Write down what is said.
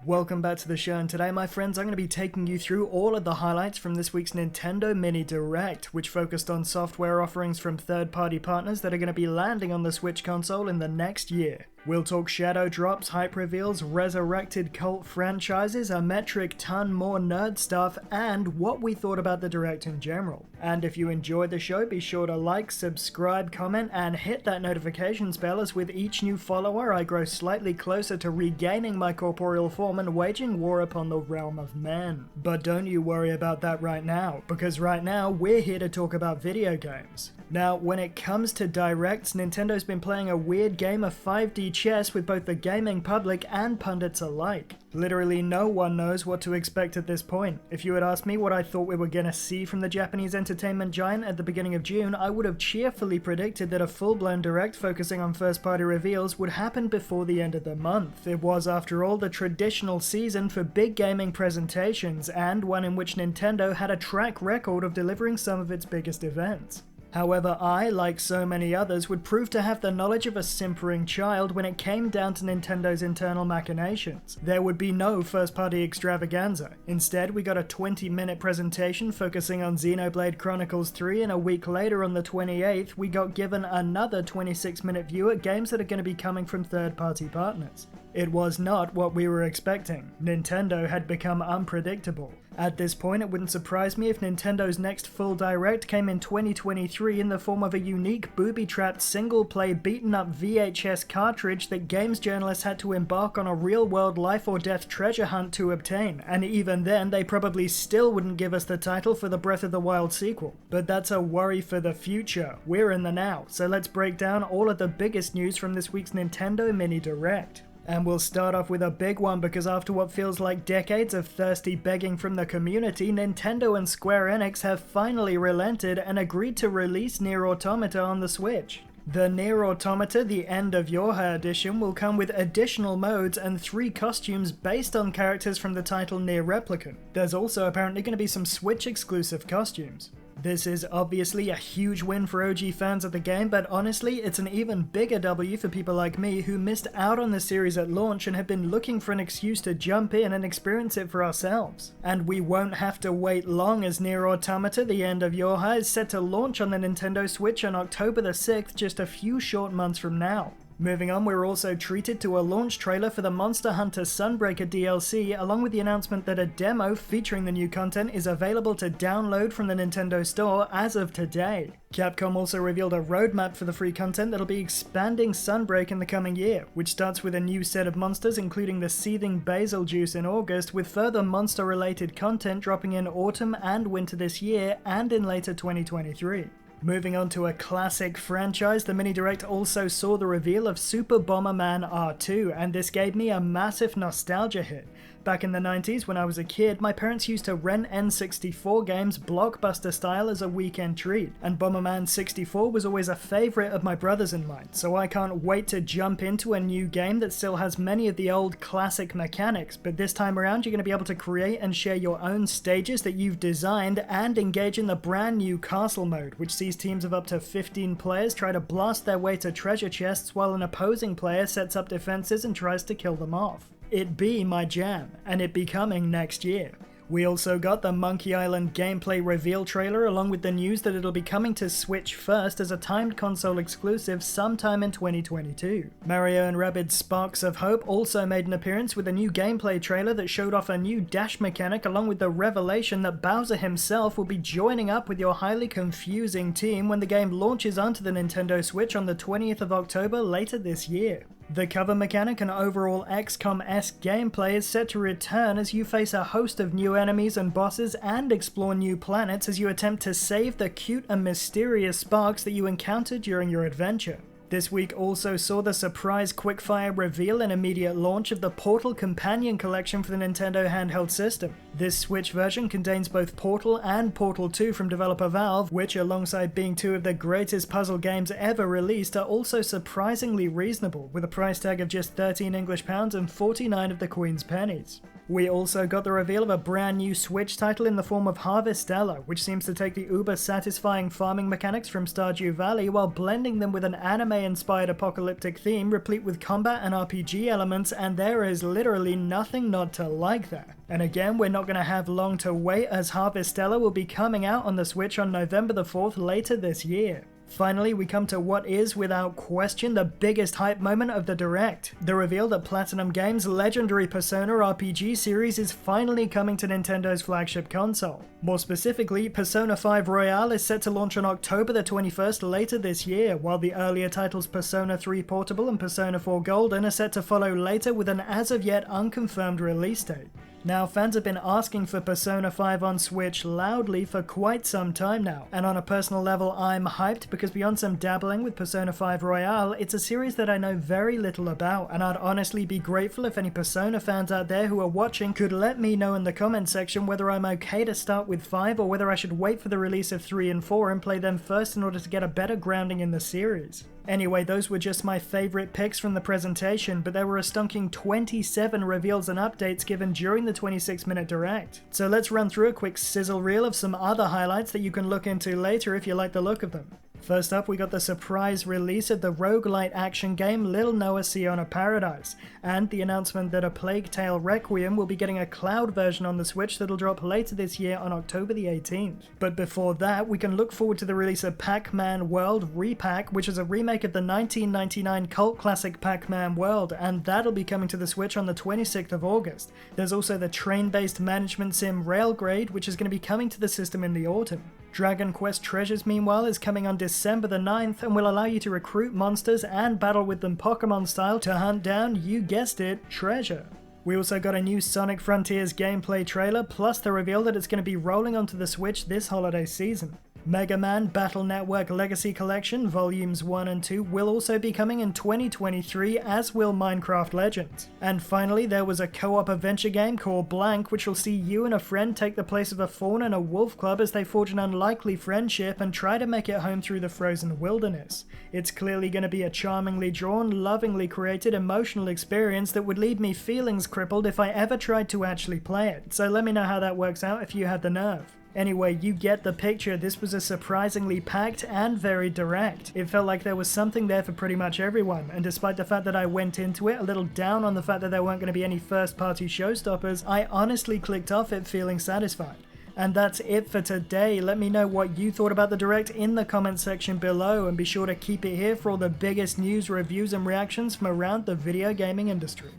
Welcome back to the show, and today, my friends, I'm going to be taking you through all of the highlights from this week's Nintendo Mini Direct, which focused on software offerings from third-party partners that are going to be landing on the Switch console in the next year. We'll talk shadow drops, hype reveals, resurrected cult franchises, a metric ton more nerd stuff, and what we thought about the Direct in general. And if you enjoyed the show, be sure to like, subscribe, comment, and hit that notifications bell, as with each new follower I grow slightly closer to regaining my corporeal form and waging war upon the realm of men. But don't you worry about that right now, because right now we're here to talk about video games. Now, when it comes to Directs, Nintendo's been playing a weird game of 5D chess with both the gaming public and pundits alike. Literally no one knows what to expect at this point. If you had asked me what I thought we were gonna see from the Japanese entertainment giant at the beginning of June, I would have cheerfully predicted that a full-blown Direct focusing on first-party reveals would happen before the end of the month. It was, after all, the traditional season for big gaming presentations, and one in which Nintendo had a track record of delivering some of its biggest events. However, I, like so many others, would prove to have the knowledge of a simpering child when it came down to Nintendo's internal machinations. There would be no first-party extravaganza. Instead, we got a 20-minute presentation focusing on Xenoblade Chronicles 3, and a week later, on the 28th, we got given another 26-minute view at games that are going to be coming from third-party partners. It was not what we were expecting. Nintendo had become unpredictable. At this point, it wouldn't surprise me if Nintendo's next full Direct came in 2023 in the form of a unique booby-trapped single-play beaten-up VHS cartridge that games journalists had to embark on a real-world life-or-death treasure hunt to obtain, and even then, they probably still wouldn't give us the title for the Breath of the Wild sequel. But that's a worry for the future. We're in the now, so let's break down all of the biggest news from this week's Nintendo Mini Direct. And we'll start off with a big one, because after what feels like decades of thirsty begging from the community, Nintendo and Square Enix have finally relented and agreed to release Nier Automata on the Switch. The Nier Automata The End of Yorha edition will come with additional modes and 3 costumes based on characters from the title Nier Replicant. There's also apparently going to be some Switch exclusive costumes. This is obviously a huge win for OG fans of the game, but honestly, it's an even bigger W for people like me who missed out on the series at launch and have been looking for an excuse to jump in and experience it for ourselves. And we won't have to wait long, as Nier Automata The End of Yorha is set to launch on the Nintendo Switch on October the 6th, just a few short months from now. Moving on, we were also treated to a launch trailer for the Monster Hunter Sunbreak DLC, along with the announcement that a demo featuring the new content is available to download from the Nintendo Store as of today. Capcom also revealed a roadmap for the free content that'll be expanding Sunbreak in the coming year, which starts with a new set of monsters including the seething basil juice in August, with further monster-related content dropping in autumn and winter this year and in later 2023. Moving on to a classic franchise, the Mini Direct also saw the reveal of Super Bomberman R2, and this gave me a massive nostalgia hit. Back in the 90s, when I was a kid, my parents used to rent N64 games blockbuster style as a weekend treat, and Bomberman 64 was always a favourite of my brothers and mine, so I can't wait to jump into a new game that still has many of the old classic mechanics, but this time around you're going to be able to create and share your own stages that you've designed and engage in the brand new castle mode, which sees teams of up to 15 players try to blast their way to treasure chests while an opposing player sets up defenses and tries to kill them off. It be my jam, and it be coming next year. We also got the Monkey Island gameplay reveal trailer, along with the news that it'll be coming to Switch first as a timed console exclusive sometime in 2022. Mario and Rabbids Sparks of Hope also made an appearance with a new gameplay trailer that showed off a new dash mechanic, along with the revelation that Bowser himself will be joining up with your highly confusing team when the game launches onto the Nintendo Switch on the 20th of October later this year. The cover mechanic and overall XCOM-esque gameplay is set to return as you face a host of new enemies and bosses and explore new planets as you attempt to save the cute and mysterious Sparks that you encountered during your adventure. This week also saw the surprise quickfire reveal and immediate launch of the Portal Companion Collection for the Nintendo handheld system. This Switch version contains both Portal and Portal 2 from developer Valve, which, alongside being 2 of the greatest puzzle games ever released, are also surprisingly reasonable, with a price tag of just £13 and 49 of the Queen's pennies. We also got the reveal of a brand new Switch title in the form of Harvestella, which seems to take the uber-satisfying farming mechanics from Stardew Valley while blending them with an anime anime-inspired apocalyptic theme replete with combat and RPG elements, and there is literally nothing not to like there. And again, we're not going to have long to wait, as Harvestella will be coming out on the Switch on November the 4th later this year. Finally, we come to what is, without question, the biggest hype moment of the Direct. The reveal that Platinum Games' legendary Persona RPG series is finally coming to Nintendo's flagship console. More specifically, Persona 5 Royale is set to launch on October the 21st later this year, while the earlier titles Persona 3 Portable and Persona 4 Golden are set to follow later with an as-of-yet unconfirmed release date. Now, fans have been asking for Persona 5 on Switch loudly for quite some time now, and on a personal level I'm hyped because beyond some dabbling with Persona 5 Royale, it's a series that I know very little about, and I'd honestly be grateful if any Persona fans out there who are watching could let me know in the comment section whether I'm okay to start with 5 or whether I should wait for the release of 3 and 4 and play them first in order to get a better grounding in the series. Anyway, those were just my favourite picks from the presentation, but there were a stonking 27 reveals and updates given during the 26-minute Direct. So let's run through a quick sizzle reel of some other highlights that you can look into later if you like the look of them. First up, we got the surprise release of the roguelite action game Little Noah Sea on a Paradise, and the announcement that A Plague Tale Requiem will be getting a cloud version on the Switch that'll drop later this year on October the 18th. But before that, we can look forward to the release of Pac-Man World Re-PAC, which is a remake of the 1999 cult classic Pac-Man World, and that'll be coming to the Switch on the 26th of August. There's also the train-based management sim RailGrade, which is going to be coming to the system in the autumn. Dragon Quest Treasures, meanwhile, is coming on December the 9th and will allow you to recruit monsters and battle with them Pokemon style to hunt down, you guessed it, treasure. We also got a new Sonic Frontiers gameplay trailer, plus the reveal that it's going to be rolling onto the Switch this holiday season. Megaman Battle Network Legacy Collection Volumes 1 and 2 will also be coming in 2023, as will Minecraft Legends. And finally, there was a co-op adventure game called Blanc, which will see you and a friend take the place of a fawn and a wolf club as they forge an unlikely friendship and try to make it home through the frozen wilderness. It's clearly going to be a charmingly drawn, lovingly created, emotional experience that would leave me feelings crippled if I ever tried to actually play it, so let me know how that works out if you had the nerve. Anyway, you get the picture. This was a surprisingly packed and very direct. It felt like there was something there for pretty much everyone, and despite the fact that I went into it a little down on the fact that there weren't going to be any first-party showstoppers, I honestly clicked off it feeling satisfied. And that's it for today. Let me know what you thought about the Direct in the comment section below, and be sure to keep it here for all the biggest news, reviews, and reactions from around the video gaming industry.